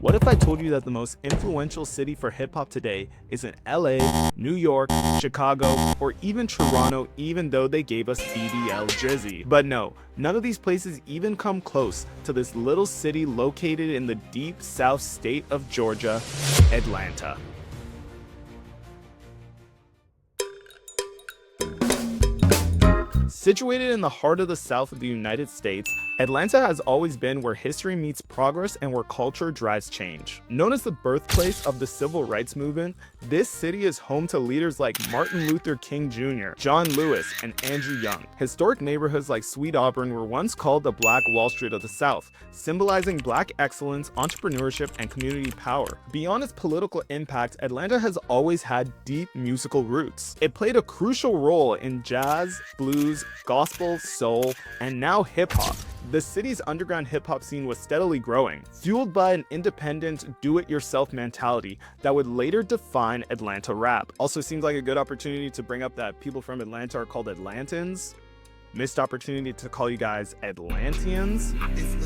What if I told you that the most influential city for hip-hop today isn't LA, New York, Chicago, or even Toronto, even though they gave us BBL Drizzy? But no, none of these places even come close to this little city located in the deep south state of Georgia, Atlanta. Situated in the heart of the South of the United States, Atlanta has always been where history meets progress and where culture drives change. Known as the birthplace of the civil rights movement, this city is home to leaders like Martin Luther King Jr., John Lewis, and Andrew Young. Historic neighborhoods like Sweet Auburn were once called the Black Wall Street of the South, symbolizing Black excellence, entrepreneurship, and community power. Beyond its political impact, Atlanta has always had deep musical roots. It played a crucial role in jazz, blues, gospel, soul, and now hip-hop. The city's underground hip-hop scene was steadily growing, fueled by an independent, do-it-yourself mentality that would later define Atlanta rap. Also seems like a good opportunity to bring up that people from Atlanta are called Atlantans. Missed opportunity to call you guys Atlanteans.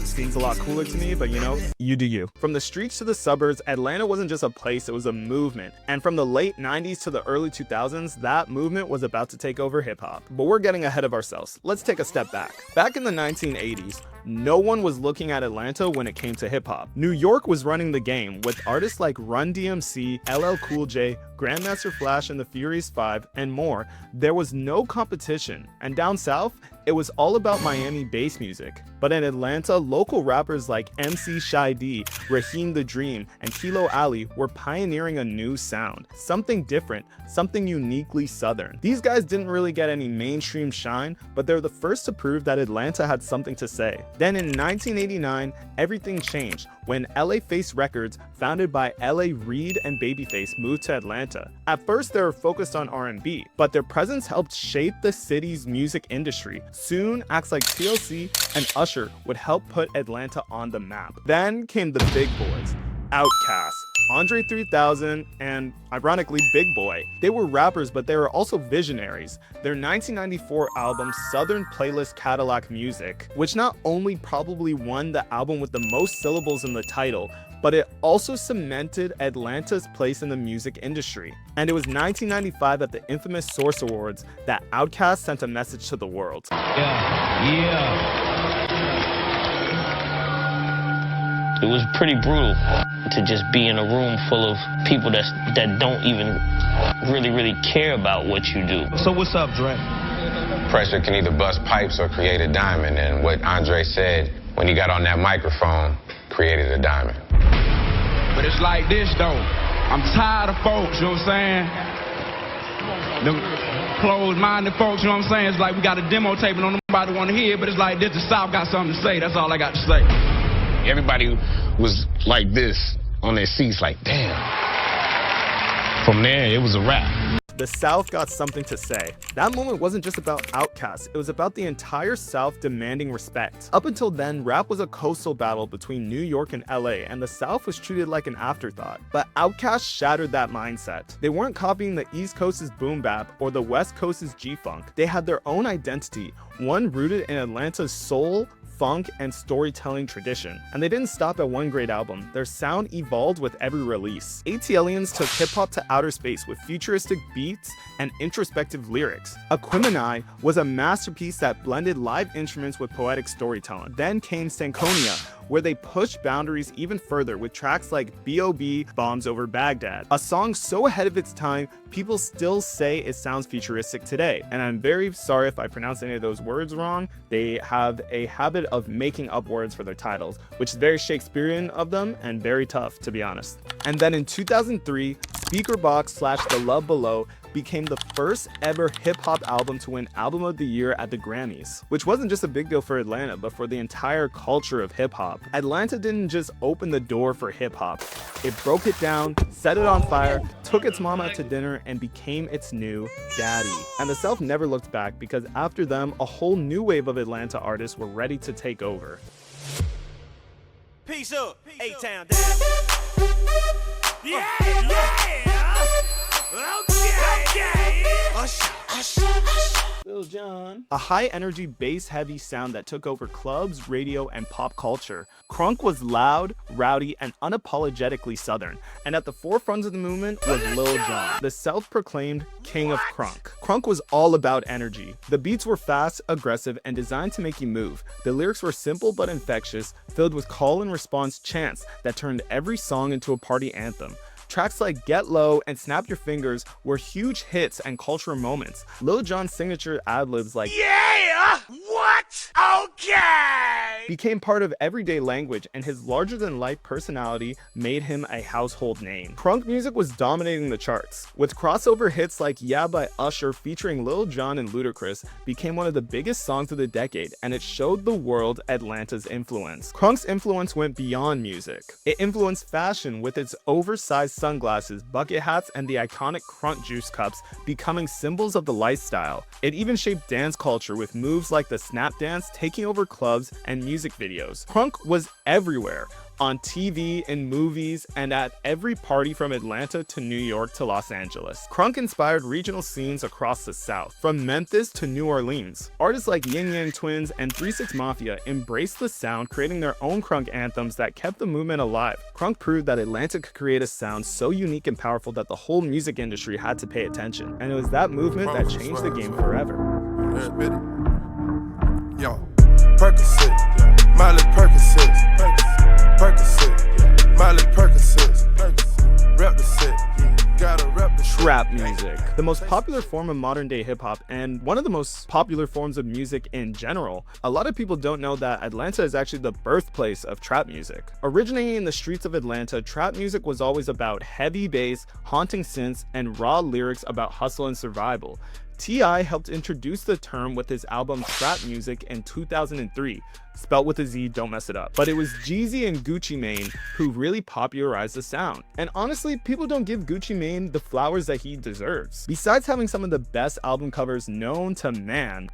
Seems a lot cooler to me, but you know, you do you. From the streets to the suburbs, Atlanta wasn't just a place, it was a movement. And from the late 90s to the early 2000s, that movement was about to take over hip-hop. But we're getting ahead of ourselves. Let's take a step back. Back in the 1980s, no one was looking at Atlanta when it came to hip-hop. New York was running the game with artists like Run DMC, LL Cool J, Grandmaster Flash and the Furious 5, and more. There was no competition. And down south, it was all about Miami bass music. But in Atlanta, local rappers like MC Shy D, Raheem the Dream, and Kilo Ali were pioneering a new sound. Something different, something uniquely Southern. These guys didn't really get any mainstream shine, but they're the first to prove that Atlanta had something to say. Then in 1989, everything changed when LA Face Records, founded by LA Reid and Babyface, moved to Atlanta. At first, they were focused on R&B, but their presence helped shape the city's music industry. Soon, acts like TLC and Usher would help put Atlanta on the map. Then came the big boys, Outkast, Andre 3000, and ironically Big Boy. They were rappers, but they were also visionaries. Their 1994 album Southern Playlist Cadillac Music, which not only probably won the album with the most syllables in the title, but it also cemented Atlanta's place in the music industry. And it was 1995 at the infamous Source Awards that Outkast sent a message to the world. It was pretty brutal to just be in a room full of people that don't even really care about what you do. So what's up, Dre? Pressure can either bust pipes or create a diamond, and what Andre said when he got on that microphone created a diamond. But it's like this, though. I'm tired of folks, you know what I'm saying? Them closed-minded folks, you know what I'm saying? It's like we got a demo tape and nobody want to hear, but it's like this, the South got something to say. That's all I got to say. Everybody was like this on their seats, like, damn. From there, it was a wrap. The South got something to say. That moment wasn't just about Outkast, it was about the entire South demanding respect. Up until then, rap was a coastal battle between New York and LA, and the South was treated like an afterthought. But Outkast shattered that mindset. They weren't copying the East Coast's boom bap or the West Coast's G-funk. They had their own identity, one rooted in Atlanta's soul, funk, and storytelling tradition. And they didn't stop at one great album. Their sound evolved with every release. ATLians took hip-hop to outer space with futuristic beats and introspective lyrics. Aquemini was a masterpiece that blended live instruments with poetic storytelling. Then came Stankonia, where they pushed boundaries even further with tracks like B.O.B. Bombs Over Baghdad, a song so ahead of its time, people still say it sounds futuristic today. And I'm very sorry if I pronounced any of those words wrong. They have a habit of making up words for their titles, which is very Shakespearean of them and very tough, to be honest. And then in 2003, Speakerboxx / The Love Below became the first ever hip-hop album to win Album of the Year at the Grammys, which wasn't just a big deal for Atlanta, but for the entire culture of hip-hop. Atlanta didn't just open the door for hip-hop, it broke it down, set it on fire, took its mom out to dinner, and became its new daddy. And the South never looked back, because after them, a whole new wave of Atlanta artists were ready to take over. Peace up, A-Town down. Yeah. Okay. Usher. Lil Jon. A high-energy, bass-heavy sound that took over clubs, radio, and pop culture. Crunk was loud, rowdy, and unapologetically Southern, and at the forefront of the movement was Lil Jon, the self-proclaimed king of crunk. Crunk was all about energy. The beats were fast, aggressive, and designed to make you move. The lyrics were simple but infectious, filled with call-and-response chants that turned every song into a party anthem. Tracks like Get Low and Snap Your Fingers were huge hits and cultural moments. Lil Jon's signature ad-libs like "Yeah! What? Okay!" became part of everyday language, and his larger-than-life personality made him a household name. Crunk music was dominating the charts, with crossover hits like Yeah by Usher featuring Lil Jon and Ludacris became one of the biggest songs of the decade, and it showed the world Atlanta's influence. Crunk's influence went beyond music. It influenced fashion with its oversized sunglasses, bucket hats, and the iconic Crunk juice cups becoming symbols of the lifestyle. It even shaped dance culture with moves like the snap dance taking over clubs and music videos. Crunk was everywhere, on TV, in movies, and at every party from Atlanta to New York to Los Angeles. Crunk inspired regional scenes across the South, from Memphis to New Orleans. Artists like Yin Yang Twins and 3 6 Mafia embraced the sound, creating their own crunk anthems that kept the movement alive. Crunk proved that Atlanta could create a sound so unique and powerful that the whole music industry had to pay attention. And it was that movement that changed the game forever. Yo, Percocet, Miley Percocet, Percocet, Miley Percocet, rep the set, gotta rep the Trap music, the most popular form of modern day hip hop and one of the most popular forms of music in general. A lot of people don't know that Atlanta is actually the birthplace of trap music. Originating in the streets of Atlanta, trap music was always about heavy bass, haunting synths, and raw lyrics about hustle and survival. T.I. helped introduce the term with his album Trap Music in 2003, spelt with a Z, don't mess it up. But it was Jeezy and Gucci Mane who really popularized the sound. And honestly, people don't give Gucci Mane the flowers that he deserves. Besides having some of the best album covers known to man,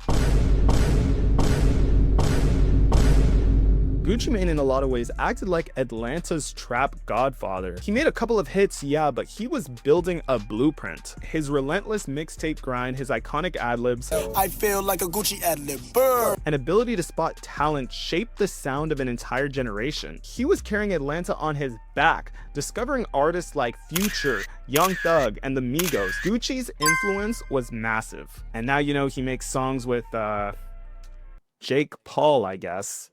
Gucci Mane in a lot of ways acted like Atlanta's trap godfather. He made a couple of hits, yeah, but he was building a blueprint. His relentless mixtape grind, his iconic ad-libs, I feel like a Gucci ad-lib, an ability to spot talent shaped the sound of an entire generation. He was carrying Atlanta on his back, discovering artists like Future, Young Thug, and the Migos. Gucci's influence was massive. And now you know he makes songs with, Jake Paul, I guess.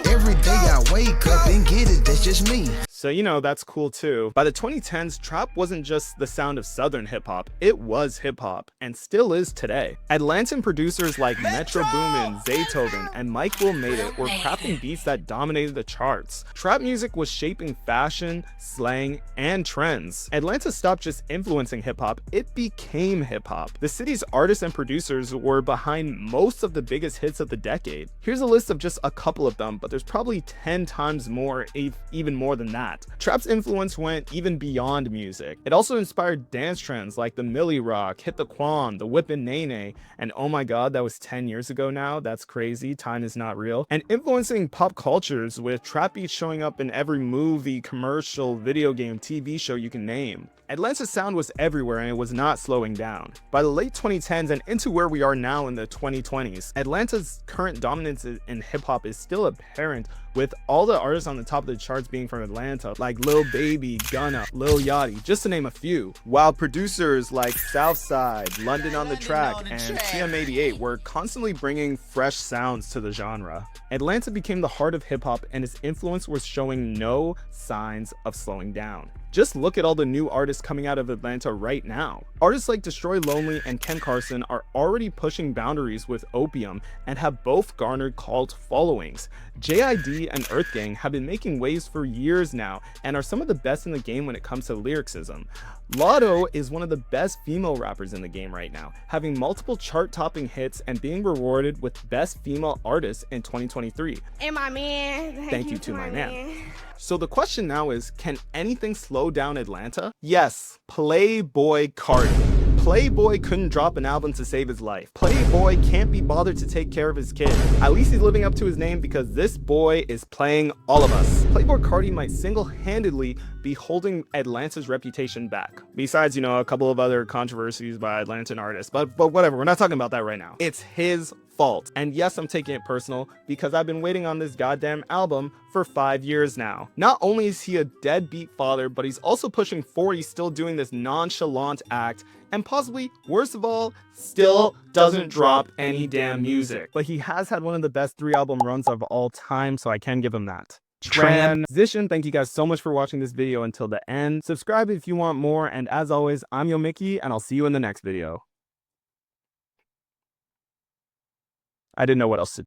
Every day I wake up and get it, that's just me. So you know, that's cool too. By the 2010s, trap wasn't just the sound of Southern hip-hop, it was hip-hop, and still is today. Atlantan producers like Metro Boomin, Zaytoven, and Mike Will Made It were crafting beats that dominated the charts. Trap music was shaping fashion, slang, and trends. Atlanta stopped just influencing hip-hop, it became hip-hop. The city's artists and producers were behind most of the biggest hits of the decade. Here's a list of just a couple of them, but there's probably 10 times more, even more than that. Trap's influence went even beyond music. It also inspired dance trends like the Millie Rock, Hit the Quan, the Whippin' Nene, and oh my god, that was 10 years ago now, that's crazy, time is not real, and influencing pop cultures with trap beats showing up in every movie, commercial, video game, TV show you can name. Atlanta's sound was everywhere and it was not slowing down. By the late 2010s and into where we are now in the 2020s, Atlanta's current dominance in hip-hop is still apparent, with all the artists on the top of the charts being from Atlanta, like Lil Baby, Gunna, Lil Yachty, just to name a few. While producers like Southside, London on the Track, and TM88 were constantly bringing fresh sounds to the genre. Atlanta became the heart of hip-hop and its influence was showing no signs of slowing down. Just look at all the new artists coming out of Atlanta right now. Artists like Destroy Lonely and Ken Carson are already pushing boundaries with Opium and have both garnered cult followings. JID and Earth Gang have been making waves for years now and are some of the best in the game when it comes to lyricism. Lotto is one of the best female rappers in the game right now, having multiple chart-topping hits and being rewarded with Best Female Artist in 2023. And my man. Thank you to my man. So the question now is, can anything slow down Atlanta? Yes, Playboy Carti. Playboy couldn't drop an album to save his life. Playboy can't be bothered to take care of his kid. At least he's living up to his name because this boy is playing all of us. Playboy Carti might single-handedly be holding Atlanta's reputation back. Besides, a couple of other controversies by Atlantan artists, but whatever, we're not talking about that right now. It's his fault. And yes, I'm taking it personal because I've been waiting on this goddamn album for 5 years now. Not only is he a deadbeat father, but he's also pushing 40, still doing this nonchalant act, and possibly, worst of all, still doesn't drop any damn music. But he has had one of the best 3-album runs of all time, so I can give him that. Transition. Thank you guys so much for watching this video until the end. Subscribe if you want more, and as always, I'm Yo Mickey, and I'll see you in the next video. I didn't know what else to